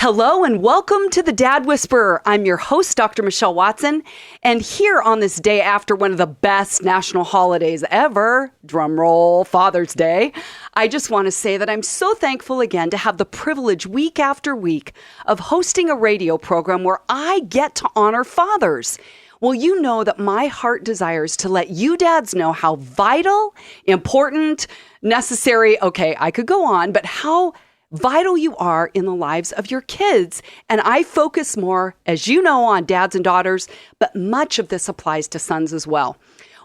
Hello and welcome to the Dad Whisperer. I'm your host, Dr. Michelle Watson, and here on this day after one of the best national holidays ever, drum roll, Father's Day, I just want to say that I'm so thankful again to have the privilege week after week of hosting a radio program where I get to honor fathers. Well, you know that my heart desires to let you dads know how vital, important, necessary, okay, I could go on, but how vital you are in the lives of your kids. And I focus more, as you know, on dads and daughters, but much of this applies to sons as well.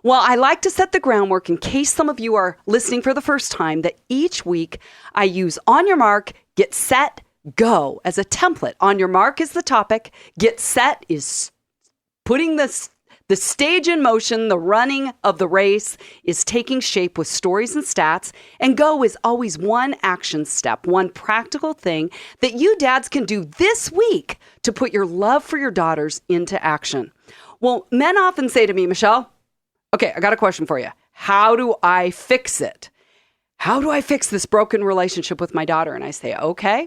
Well, I like to set the groundwork in case some of you are listening for the first time that each week I use on your mark, get set, go as a template. On your mark is the topic. Get set is putting the stage in motion, the running of the race is taking shape with stories and stats, and go is always one action step, one practical thing that you dads can do this week to put your love for your daughters into action. Well, men often say to me, Michelle, okay, I got a question for you. How do I fix it? How do I fix this broken relationship with my daughter? And I say, okay.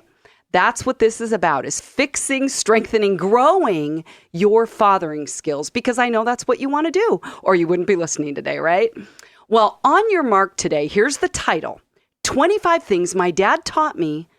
That's what this is about, is fixing, strengthening, growing your fathering skills, because I know that's what you want to do, or you wouldn't be listening today, right? Well, on your mark today, here's the title, 25 Things My Dad Taught Me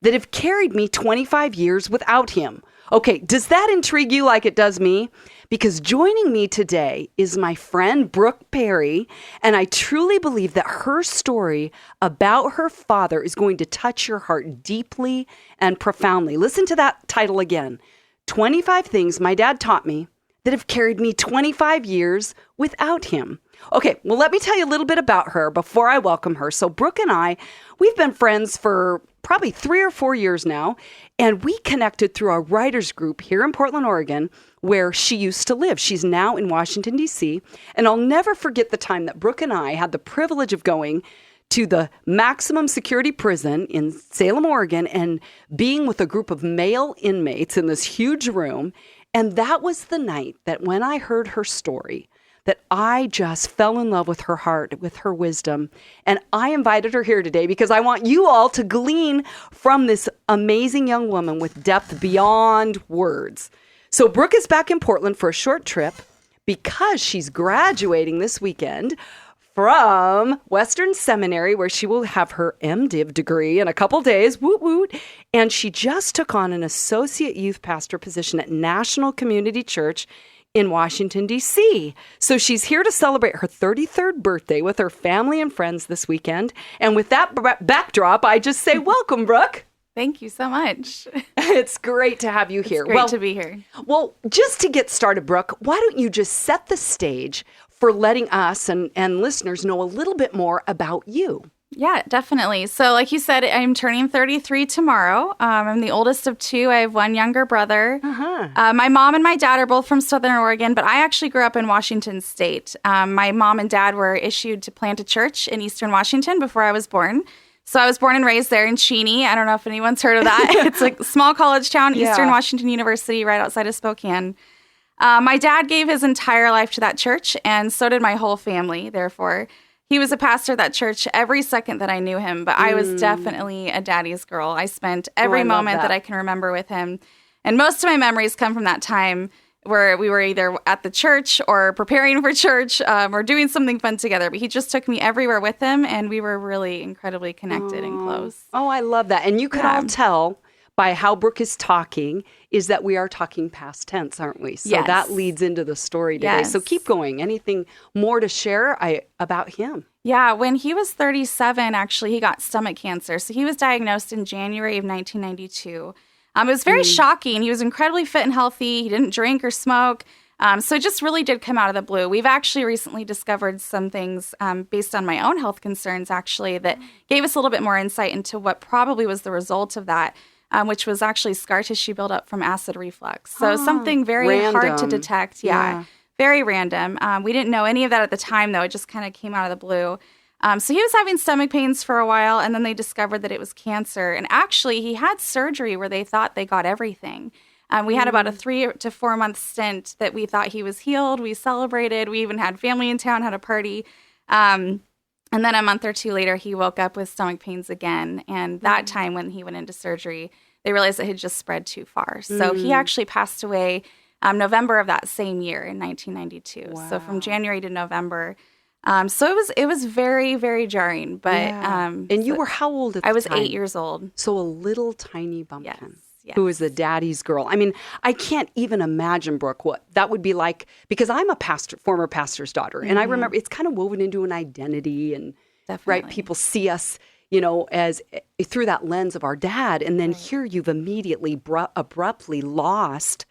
That Have Carried Me 25 Years Without Him. Okay, does that intrigue you like it does me? Because joining me today is my friend Brooke Perry, and I truly believe that her story about her father is going to touch your heart deeply and profoundly. Listen to that title again, 25 Things My Dad Taught Me That Have Carried Me 25 Years Without Him. Okay, well, let me tell you a little bit about her before I welcome her. So Brooke and I, we've been friends for probably 3 or 4 years now, and we connected through a writers group here in Portland, Oregon, where she used to live. She's now in Washington, D.C., and I'll never forget the time that Brooke and I had the privilege of going to the maximum security prison in Salem, Oregon, and being with a group of male inmates in this huge room. And that was the night that when I heard her story, that I just fell in love with her heart, with her wisdom. And I invited her here today because I want you all to glean from this amazing young woman with depth beyond words. So Brooke is back in Portland for a short trip because she's graduating this weekend from Western Seminary, where she will have her MDiv degree in a couple days, woot woot. And she just took on an associate youth pastor position at National Community Church in Washington, D.C. So she's here to celebrate her 33rd birthday with her family and friends this weekend. And with that backdrop, I just say, welcome, Brooke. Thank you so much. It's great to have you here. It's great to be here. Well, just to get started, Brooke, why don't you just set the stage for letting us and listeners know a little bit more about you? Yeah, definitely. So like you said, I'm turning 33 tomorrow. I'm the oldest of two. I have one younger brother. My mom and my dad are both from Southern Oregon, but I actually grew up in Washington State. My mom and dad were issued to plant a church in Eastern Washington before I was born. So I was born and raised there in Cheney. I don't know if anyone's heard of that. It's a small college town, Eastern Washington University, right outside of Spokane. My dad gave his entire life to that church, and so did my whole family, therefore. He was a pastor at that church every second that I knew him, but I was definitely a daddy's girl. I spent every moment that I can remember with him. And most of my memories come from that time where we were either at the church or preparing for church or doing something fun together. But he just took me everywhere with him, and we were really incredibly connected and close. Oh, I love that. And you can all tell by how Brooke is talking is that we are talking past tense, aren't we? So that leads into the story today. So keep going. Anything more to share about him? Yeah, when he was 37, actually, he got stomach cancer. So he was diagnosed in January of 1992. It was very shocking. He was incredibly fit and healthy. He didn't drink or smoke. So it just really did come out of the blue. We've actually recently discovered some things based on my own health concerns, actually, that gave us a little bit more insight into what probably was the result of that. Which was actually scar tissue buildup from acid reflux. So something very hard to detect. Yeah, very random. We didn't know any of that at the time, though. It just kind of came out of the blue. So he was having stomach pains for a while, and then they discovered that it was cancer. And actually, he had surgery where they thought they got everything. We had about a 3 to 4 month stint that we thought he was healed. We celebrated. We even had family in town, had a party. And then a month or two later, he woke up with stomach pains again. And that time when he went into surgery, they realized it had just spread too far. So he actually passed away November of that same year in 1992. Wow. So from January to November. So it was very, very jarring. But and you were how old at the I was time? 8 years old. So a little tiny bumpkin. Yes. Who is a daddy's girl. I mean, I can't even imagine, Brooke, what that would be like, because I'm a former pastor's daughter. And I remember it's kind of woven into an identity, and Definitely. right, people see us, as through that lens of our dad. And then here you've immediately abruptly lost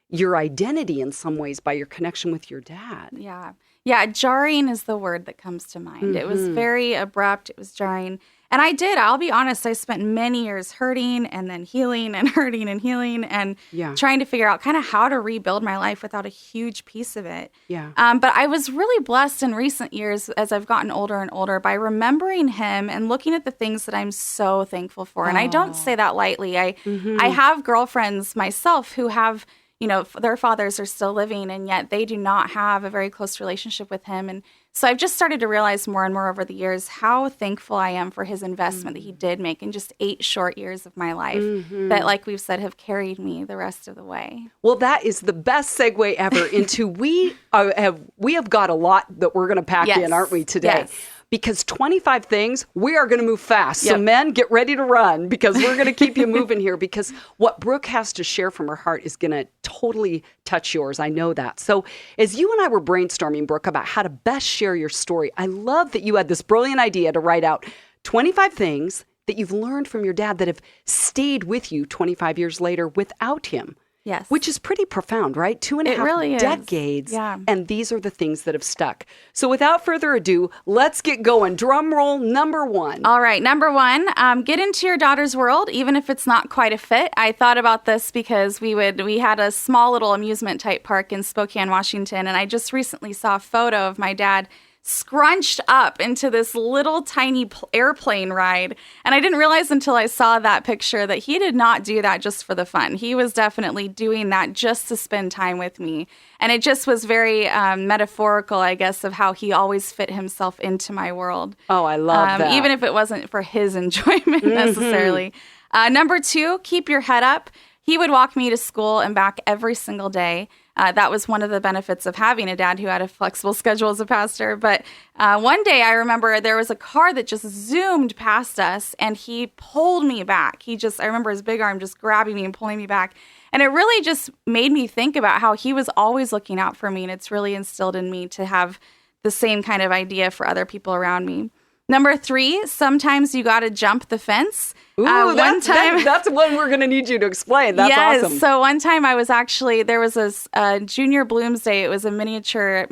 your identity in some ways by your connection with your dad. Yeah. Yeah. Jarring is the word that comes to mind. It was very abrupt. It was jarring. And I'll be honest, I spent many years hurting and then healing and hurting and healing and trying to figure out kind of how to rebuild my life without a huge piece of it. Yeah. But I was really blessed in recent years as I've gotten older and older by remembering him and looking at the things that I'm so thankful for. And I don't say that lightly. I have girlfriends myself who have, their fathers are still living, and yet they do not have a very close relationship with him. And so I've just started to realize more and more over the years how thankful I am for his investment that he did make in just 8 short years of my life that, like we've said, have carried me the rest of the way. Well, that is the best segue ever into we have got a lot that we're going to pack in, aren't we, today? Yes. Because 25 things, we are going to move fast. So men, get ready to run, because we're going to keep you moving here, because what Brooke has to share from her heart is going to totally touch yours. I know that. So as you and I were brainstorming, Brooke, about how to best share your story, I love that you had this brilliant idea to write out 25 things that you've learned from your dad that have stayed with you 25 years later without him. Yes. Which is pretty profound, right? 2.5 really is. decades. Yeah. And these are the things that have stuck. So without further ado, let's get going. Drum roll number 1. All right. Number 1, get into your daughter's world, even if it's not quite a fit. I thought about this because we had a small little amusement type park in Spokane, Washington. And I just recently saw a photo of my dad scrunched up into this little tiny airplane ride. And I didn't realize until I saw that picture that he did not do that just for the fun. He was definitely doing that just to spend time with me. And it just was very metaphorical, I guess, of how he always fit himself into my world. Oh, I love that. Even if it wasn't for his enjoyment necessarily. Number 2, keep your head up. He would walk me to school and back every single day. That was one of the benefits of having a dad who had a flexible schedule as a pastor. But one day I remember there was a car that just zoomed past us, and he pulled me back. I remember his big arm just grabbing me and pulling me back. And it really just made me think about how he was always looking out for me. And it's really instilled in me to have the same kind of idea for other people around me. Number 3, sometimes you got to jump the fence. Ooh, that's one we're going to need you to explain. That's awesome. So one time there was a junior Bloomsday. It was a miniature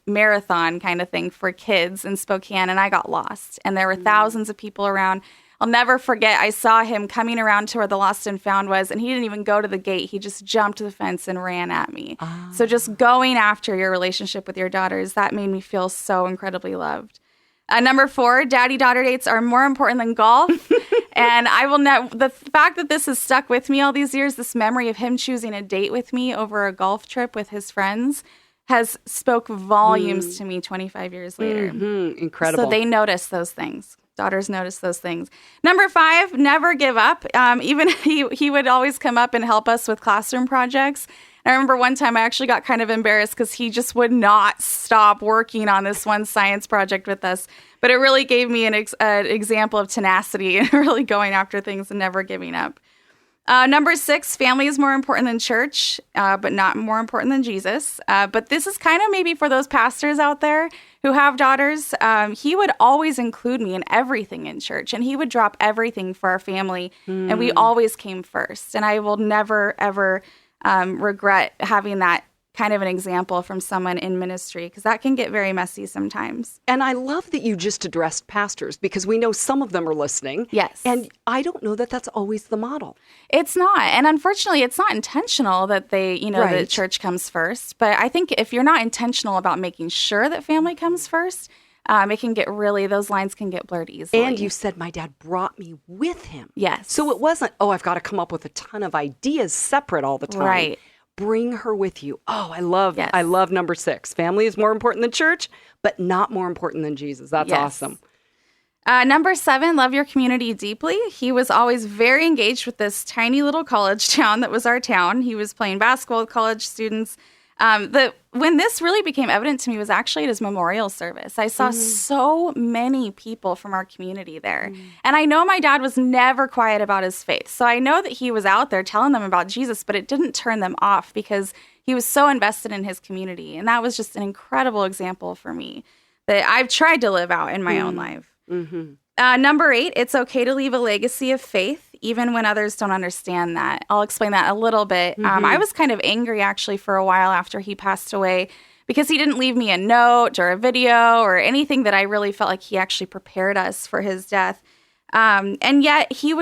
marathon kind of thing for kids in Spokane, and I got lost. And there were thousands of people around. I'll never forget, I saw him coming around to where the Lost and Found was, and he didn't even go to the gate. He just jumped the fence and ran at me. So just going after your relationship with your daughters, that made me feel so incredibly loved. Number 4, daddy-daughter dates are more important than golf. And the fact that this has stuck with me all these years, this memory of him choosing a date with me over a golf trip with his friends, has spoke volumes to me 25 years later. Incredible. So they notice those things. Daughters notice those things. Number 5, never give up. Even he would always come up and help us with classroom projects. I remember one time I actually got kind of embarrassed because he just would not stop working on this one science project with us. But it really gave me an example of tenacity and really going after things and never giving up. Number 6, family is more important than church, but not more important than Jesus. But this is kind of maybe for those pastors out there who have daughters. He would always include me in everything in church, and he would drop everything for our family. And we always came first. And I will never, ever regret having that kind of an example from someone in ministry, because that can get very messy sometimes. And I love that you just addressed pastors, because we know some of them are listening. Yes. And I don't know that that's always the model. It's not. And unfortunately, it's not intentional that the church comes first. But I think if you're not intentional about making sure that family comes first, it can get those lines can get blurred easily. And you said my dad brought me with him. Yes. So it wasn't, I've got to come up with a ton of ideas separate all the time. Right. Bring her with you. I love number 6. Family is more important than church, but not more important than Jesus. That's awesome. Number 7, love your community deeply. He was always very engaged with this tiny little college town that was our town. He was playing basketball with college students. When this really became evident to me was actually at his memorial service. I saw so many people from our community there. And I know my dad was never quiet about his faith. So I know that he was out there telling them about Jesus, but it didn't turn them off because he was so invested in his community. And that was just an incredible example for me that I've tried to live out in my own life. Number 8, it's okay to leave a legacy of faith, even when others don't understand that. I'll explain that a little bit. I was kind of angry, actually, for a while after he passed away because he didn't leave me a note or a video or anything that I really felt like he actually prepared us for his death. And yet he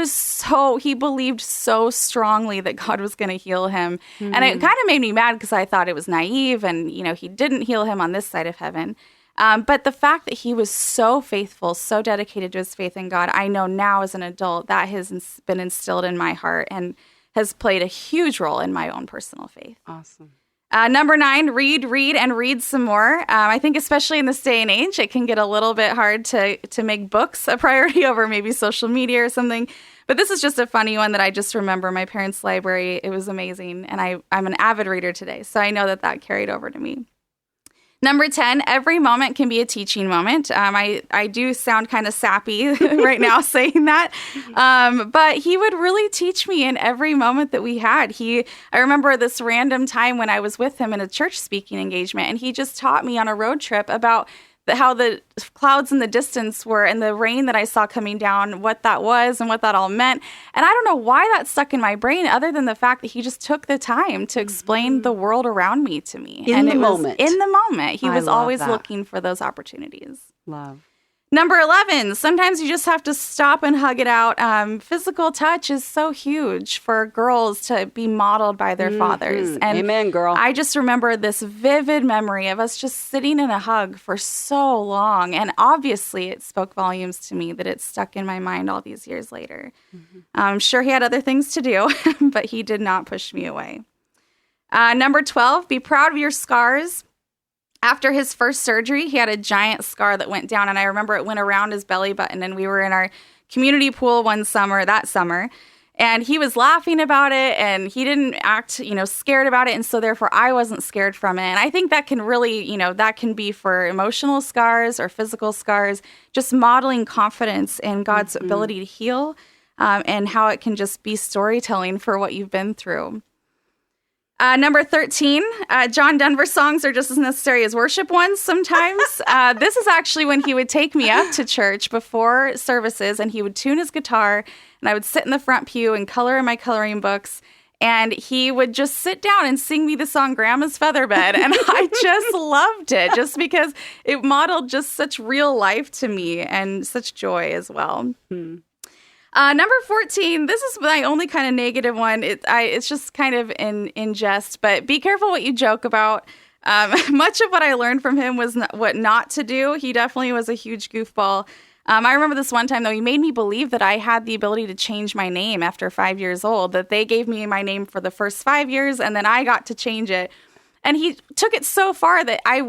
believed so strongly that God was going to heal him. And it kind of made me mad because I thought it was naive and, he didn't heal him on this side of heaven. But the fact that he was so faithful, so dedicated to his faith in God, I know now as an adult that has been instilled in my heart and has played a huge role in my own personal faith. Awesome. Number 9, read, and read some more. I think especially in this day and age, it can get a little bit hard to make books a priority over maybe social media or something. But this is just a funny one that I just remember. My parents' library, it was amazing. And I'm an avid reader today, so I know that carried over to me. Number 10, every moment can be a teaching moment. I do sound kind of sappy right now saying that, but he would really teach me in every moment that we had. I remember this random time when I was with him in a church speaking engagement, and he just taught me on a road trip about how the clouds in the distance were and the rain that I saw coming down, what that was and what that all meant. And I don't know why that stuck in my brain other than the fact that he just took the time to explain the world around me to me. In the moment. He was always looking for those opportunities. Love. Number 11, sometimes you just have to stop and hug it out. Physical touch is so huge for girls to be modeled by their fathers. And amen, girl. I just remember this vivid memory of us just sitting in a hug for so long. And obviously it spoke volumes to me that it stuck in my mind all these years later. I'm sure he had other things to do, but he did not push me away. Number 12, be proud of your scars. After his first surgery, he had a giant scar that went down, and I remember it went around his belly button, and we were in our community pool that summer, and he was laughing about it, and he didn't act, scared about it, and so therefore I wasn't scared from it. And I think that can really, that can be for emotional scars or physical scars, just modeling confidence in God's ability to heal, and how it can just be storytelling for what you've been through. Number 13, John Denver songs are just as necessary as worship ones sometimes. This is actually when he would take me up to church before services, and he would tune his guitar, and I would sit in the front pew and color in my coloring books, and he would just sit down and sing me the song Grandma's Featherbed, and I just loved it, just because it modeled just such real life to me and such joy as well. Number 14, this is my only kind of negative one. It's just kind of in jest, but be careful what you joke about. Much of what I learned from him was what not to do. He definitely was a huge goofball. I remember this one time, though, he made me believe that I had the ability to change my name after 5 years old, that they gave me my name for the first 5 years, and then I got to change it. And he took it so far that he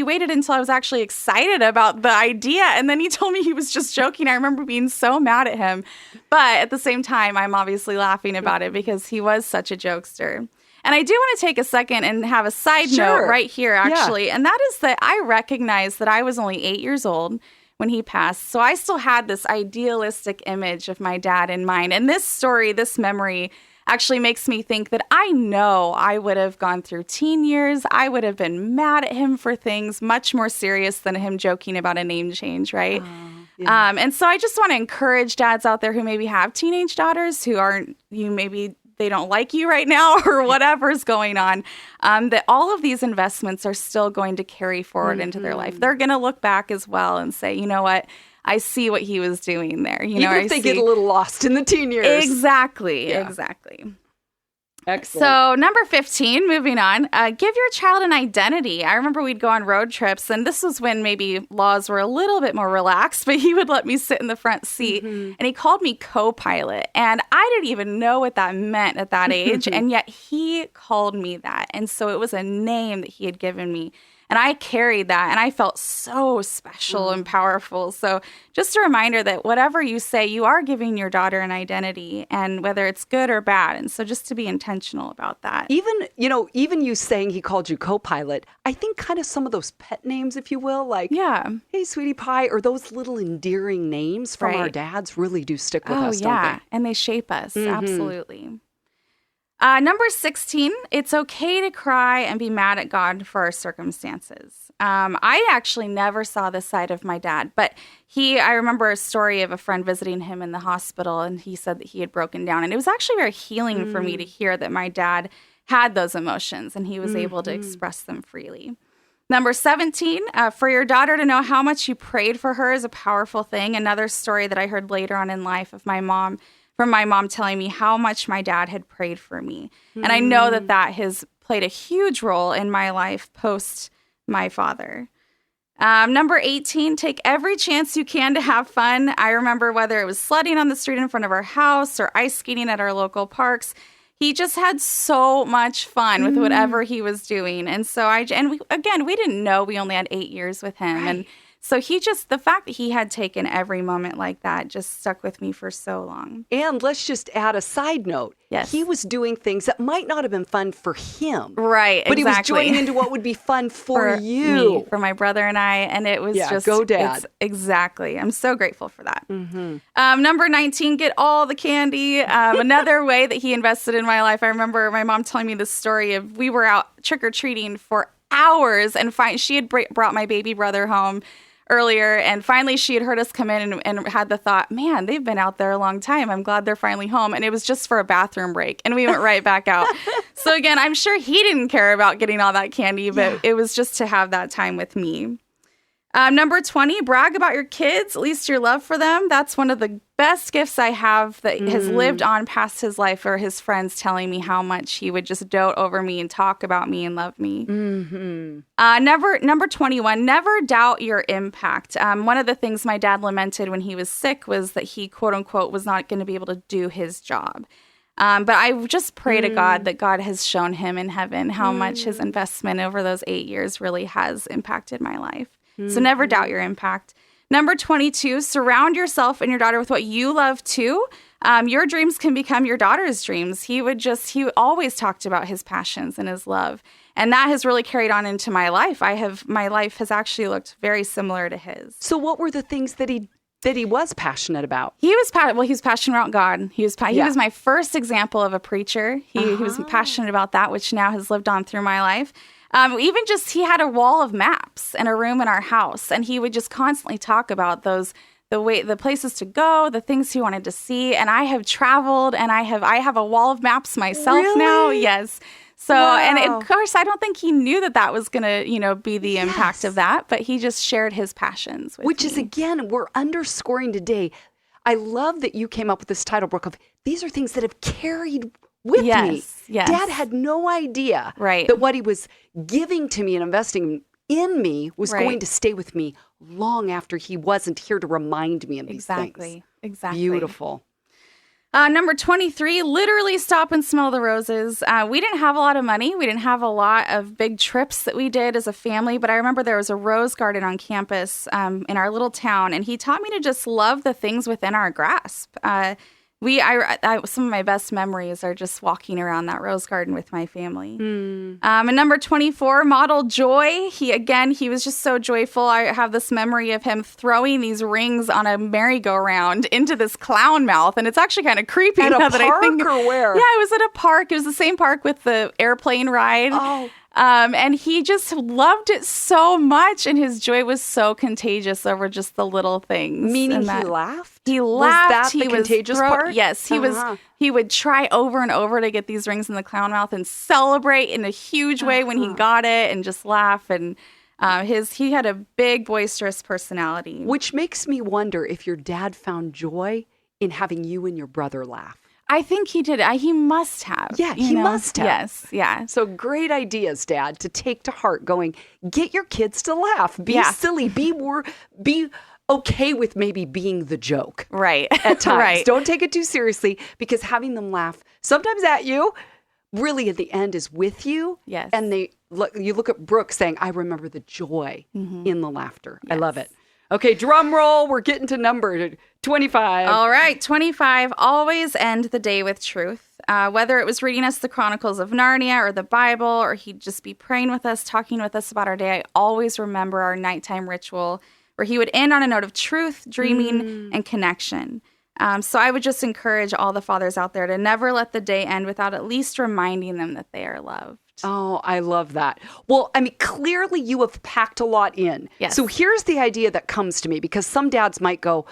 waited until I was actually excited about the idea. And then he told me he was just joking. I remember being so mad at him. But at the same time, I'm obviously laughing about it because he was such a jokester. And I do want to take a second and have a side note right here, actually. Yeah. And that is that I recognize that I was only 8 years old when he passed. So I still had this idealistic image of my dad in mind. And this story, this memory, actually makes me think that I know I would have gone through teen years. I would have been mad at him for things much more serious than him joking about a name change, right? Yeah. And so I just want to encourage dads out there who maybe have teenage daughters who aren't, maybe they don't like you right now or whatever's going on, that all of these investments are still going to carry forward into their life. They're going to look back as well and say, you know what? I see what he was doing there. Even if they get a little lost in the teen years. Exactly. Excellent. So number 15, moving on, give your child an identity. I remember we'd go on road trips, and this was when maybe laws were a little bit more relaxed, but he would let me sit in the front seat, and he called me co-pilot. And I didn't even know what that meant at that age, and yet he called me that. And so it was a name that he had given me. And I carried that, and I felt so special and powerful. So just a reminder that whatever you say, you are giving your daughter an identity, and whether it's good or bad. And so just to be intentional about that. Even you saying he called you co-pilot, I think kind of some of those pet names, if you will, like, hey, sweetie pie, or those little endearing names from our dads really do stick with us, don't they? And they shape us. Absolutely. Number 16, it's okay to cry and be mad at God for our circumstances. I actually never saw this side of my dad, but I remember a story of a friend visiting him in the hospital, and he said that he had broken down. And it was actually very healing for me to hear that my dad had those emotions and he was able to express them freely. Number 17, for your daughter to know how much you prayed for her is a powerful thing. Another story that I heard later on in life of from my mom telling me how much my dad had prayed for me. And I know that has played a huge role in my life post my father. Number 18, take every chance you can to have fun. I remember whether it was sledding on the street in front of our house or ice skating at our local parks, he just had so much fun with whatever he was doing. And so we didn't know, we only had 8 years with him. Right. And so the fact that he had taken every moment like that just stuck with me for so long. And let's just add a side note. Yes. He was doing things that might not have been fun for him. Right, But exactly. he was joining into what would be fun for you. Me, for my brother and I. And it was just... go Dad. Exactly. I'm so grateful for that. Number 19, get all the candy. Another way that he invested in my life. I remember my mom telling me this story of we were out trick-or-treating for hours, and she had brought my baby brother home earlier, and finally she had heard us come in and had the thought, man, they've been out there a long time. I'm glad they're finally home. And it was just for a bathroom break, and we went right back out. So again, I'm sure he didn't care about getting all that candy, but it was just to have that time with me. Number 20, brag about your kids, at least your love for them. That's one of the best gifts I have that has lived on past his life, or his friends telling me how much he would just dote over me and talk about me and love me. Number 21, never doubt your impact. One of the things my dad lamented when he was sick was that he, quote unquote, was not going to be able to do his job. But I just pray to God that God has shown him in heaven how much his investment over those 8 years really has impacted my life. So never doubt your impact. Number 22, surround yourself and your daughter with what you love too. Your dreams can become your daughter's dreams. He always talked about his passions and his love. And that has really carried on into my life. My life has actually looked very similar to his. So what were the things that he was passionate about? He was passionate about God. He was my first example of a preacher. He was passionate about that, which now has lived on through my life. He had a wall of maps in a room in our house, and he would just constantly talk about the places to go, the things he wanted to see. And I have traveled, and I have a wall of maps myself now. Yes. So, and of course, I don't think he knew that was going to, be the impact of that, but he just shared his passions with Which me. is, again, we're underscoring today. I love that you came up with this title, Brooke, of these are things that have carried with me. Yes. Dad had no idea that what he was giving to me and investing in me was going to stay with me long after he wasn't here to remind me of these things. Exactly. Beautiful. Number 23, literally stop and smell the roses. We didn't have a lot of money. We didn't have a lot of big trips that we did as a family, but I remember there was a rose garden on campus in our little town, and he taught me to just love the things within our grasp. Some of my best memories are just walking around that rose garden with my family. And number 24, model joy. He was just so joyful. I have this memory of him throwing these rings on a merry-go-round into this clown mouth, and it's actually kind of creepy. At a park or where? Yeah, it was at a park. It was the same park with the airplane ride. Oh. And he just loved it so much, and his joy was so contagious over just the little things. Meaning he laughed? He laughed. Was that the contagious part? Yes, he would try over and over to get these rings in the clown mouth and celebrate in a huge way when he got it, and just laugh. And he had a big, boisterous personality. Which makes me wonder if your dad found joy in having you and your brother laugh. I think he did. He must have. Yeah, he must have. Yes, yeah. So great ideas, Dad, to take to heart going, get your kids to laugh. Be silly. Be okay with maybe being the joke. Right. At times. Right. Don't take it too seriously, because having them laugh, sometimes at you, really at the end is with you. Yes. And you look at Brooke saying, I remember the joy in the laughter. Yes. I love it. Okay, drum roll. We're getting to number 25. All right, 25. Always end the day with truth. Whether it was reading us the Chronicles of Narnia or the Bible, or he'd just be praying with us, talking with us about our day, I always remember our nighttime ritual where he would end on a note of truth, dreaming, and connection. So I would just encourage all the fathers out there to never let the day end without at least reminding them that they are loved. Oh, I love that. Well, I mean, clearly you have packed a lot in. Yes. So here's the idea that comes to me, because some dads might go,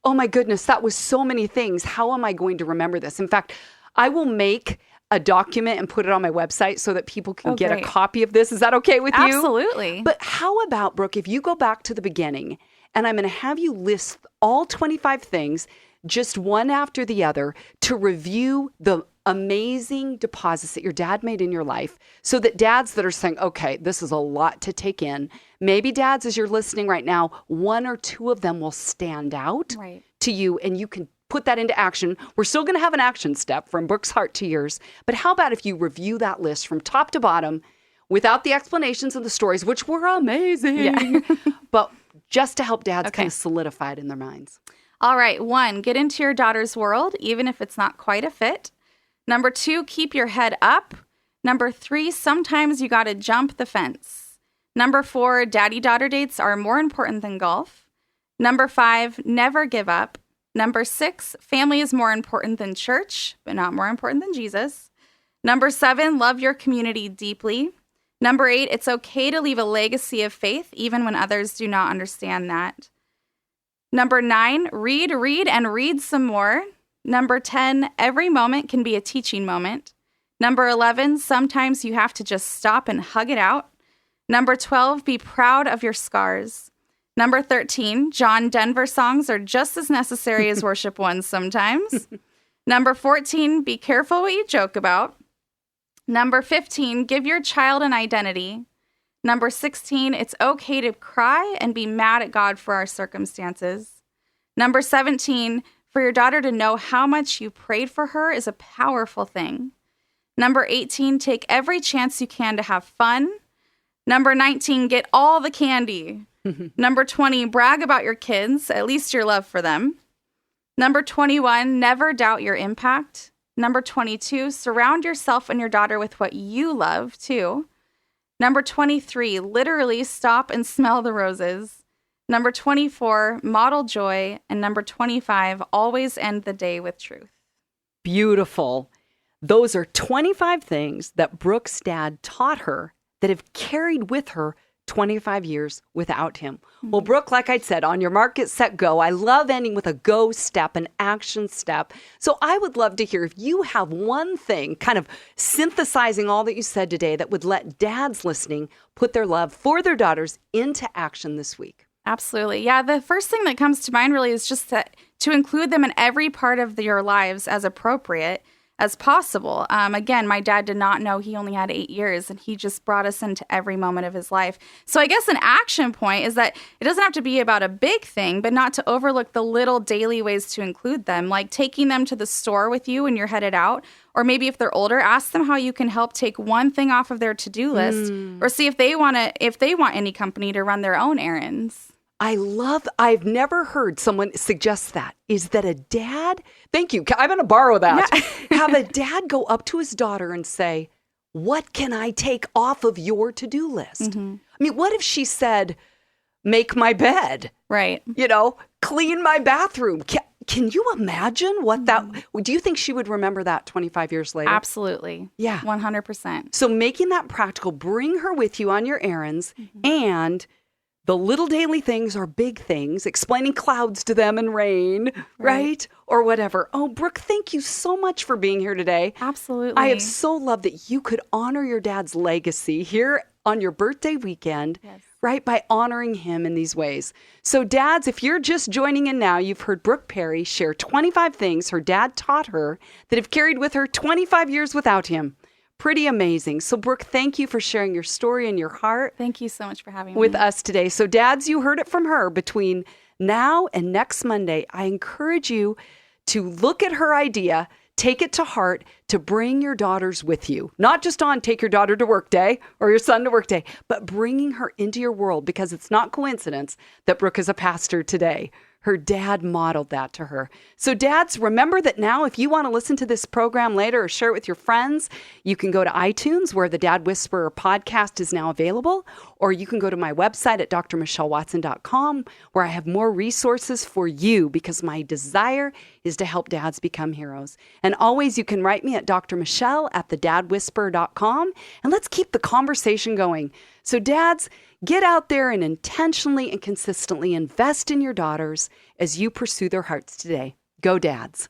oh my goodness, that was so many things. How am I going to remember this? In fact, I will make a document and put it on my website so that people can get great. a copy of this. Is that okay with you? Absolutely. But how about, Brooke, if you go back to the beginning and I'm going to have you list all 25 things, just one after the other, to review the amazing deposits that your dad made in your life, so that dads that are saying, okay, this is a lot to take in. Maybe dads, as you're listening right now, one or two of them will stand out to you and you can put that into action. We're still going to have an action step from Brooke's heart to yours. But how about if you review that list from top to bottom without the explanations and the stories, which were amazing, but just to help dads kind of solidify it in their minds. All right. 1, get into your daughter's world, even if it's not quite a fit. Number 2, keep your head up. Number 3, sometimes you got to jump the fence. Number 4, daddy-daughter dates are more important than golf. Number 5, never give up. Number 6, family is more important than church, but not more important than Jesus. Number 7, love your community deeply. Number 8, it's okay to leave a legacy of faith, even when others do not understand that. Number 9, read, and read some more. Number 10, every moment can be a teaching moment. Number 11, sometimes you have to just stop and hug it out. Number 12, be proud of your scars. Number 13, John Denver songs are just as necessary as worship ones sometimes. Number 14, be careful what you joke about. Number 15, give your child an identity. Number 16, it's okay to cry and be mad at God for our circumstances. Number 17, for your daughter to know how much you prayed for her is a powerful thing. Number 18, take every chance you can to have fun. Number 19, get all the candy. Number 20, brag about your kids, at least your love for them. Number 21, never doubt your impact. Number 22, surround yourself and your daughter with what you love, too. Number 23, literally stop and smell the roses. Number 24, model joy. And number 25, always end the day with truth. Beautiful. Those are 25 things that Brooke's dad taught her that have carried with her 25 years without him. Well, Brooke, like I said, on your mark, get set, go. I love ending with a go step, an action step. So I would love to hear if you have one thing kind of synthesizing all that you said today that would let dads listening put their love for their daughters into action this week. Absolutely. Yeah, the first thing that comes to mind really is just to include them in every part of your lives as appropriate as possible. Again, my dad did not know he only had 8 years, and he just brought us into every moment of his life. So I guess an action point is that it doesn't have to be about a big thing, but not to overlook the little daily ways to include them, like taking them to the store with you when you're headed out, or maybe if they're older, ask them how you can help take one thing off of their to-do list, or see if they want any company to run their own errands. I've never heard someone suggest that. Is that a dad? Thank you. I'm going to borrow that. Yeah. Have a dad go up to his daughter and say, what can I take off of your to-do list? I mean, what if she said, make my bed? Right. Clean my bathroom. Can you imagine what that, do you think she would remember that 25 years later? Absolutely. Yeah. 100%. So making that practical, bring her with you on your errands, and the little daily things are big things, explaining clouds to them and rain, right? Or whatever. Oh, Brooke, thank you so much for being here today. Absolutely. I have so loved that you could honor your dad's legacy here on your birthday weekend, right? By honoring him in these ways. So dads, if you're just joining in now, you've heard Brooke Perry share 25 things her dad taught her that have carried with her 25 years without him. Pretty amazing. So, Brooke, thank you for sharing your story and your heart. Thank you so much for having me with us today. So, dads, you heard it from her. Between now and next Monday, I encourage you to look at her idea, Take it to heart to bring your daughters with you, not just on take your daughter to work day or your son to work day, but bringing her into your world, because it's not coincidence that Brooke is a pastor today. Her dad modeled that to her. So dads, remember that now if you want to listen to this program later or share it with your friends, you can go to iTunes where the Dad Whisperer podcast is now available, or you can go to my website at drmichellewatson.com where I have more resources for you, because my desire is to help dads become heroes. And always you can write me at drmichelle@thedadwhisperer.com, and let's keep the conversation going. So dads, get out there and intentionally and consistently invest in your daughters as you pursue their hearts today. Go dads.